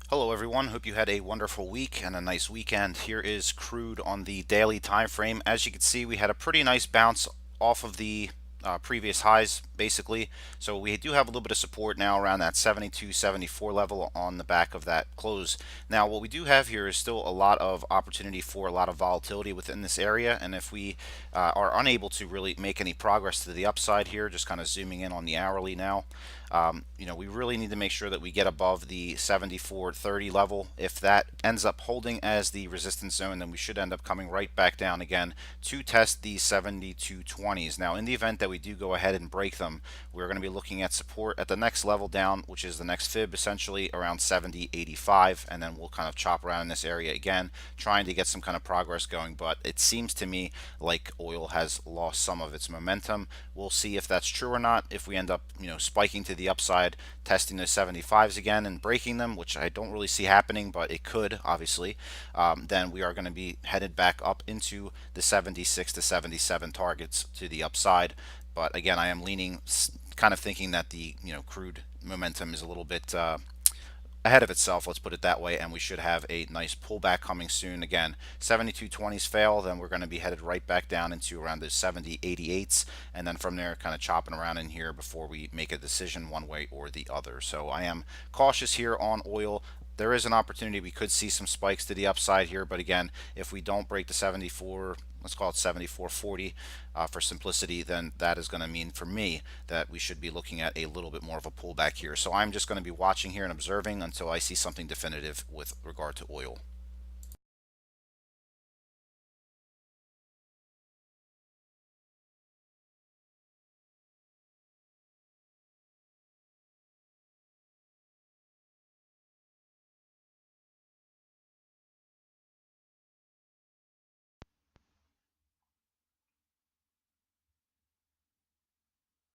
Hello everyone, hope you had a wonderful week and a nice weekend. Here is crude on the daily time frame. As you can see, we had a pretty nice bounce off of the previous highs basically. So we do have a little bit of support now around that 72, 74 level on the back of that close. Now what we do have here is still a lot of opportunity for a lot of volatility within this area, and if we are unable to really make any progress to the upside here, just kind of zooming in on the hourly now, we really need to make sure that we get above the 74.30 level. If that ends up holding as the resistance zone, then we should end up coming right back down again to test the 72.20s. Now, in the event that we do go ahead and break them, we're going to be looking at support at the next level down, which is the next fib, essentially around 70.85, and then we'll kind of chop around in this area again, trying to get some kind of progress going. But it seems to me like oil has lost some of its momentum. We'll see if that's true or not. If we end up, spiking to the upside, testing the 75s again and breaking them, which I don't really see happening, but it could obviously, then we are going to be headed back up into the 76 to 77 targets to the upside. But again, I am leaning, kind of thinking that the crude momentum is a little bit ahead of itself, let's put it that way, and we should have a nice pullback coming soon. Again, 72.20s fail, then we're going to be headed right back down into around the 70.88s, and then from there kind of chopping around in here before we make a decision one way or the other. So I am cautious here on oil. There is an opportunity we could see some spikes to the upside here, but again, if we don't break the 74, let's call it 74.40 for simplicity, then that is going to mean for me that we should be looking at a little bit more of a pullback here. So I'm just going to be watching here and observing until I see something definitive with regard to oil.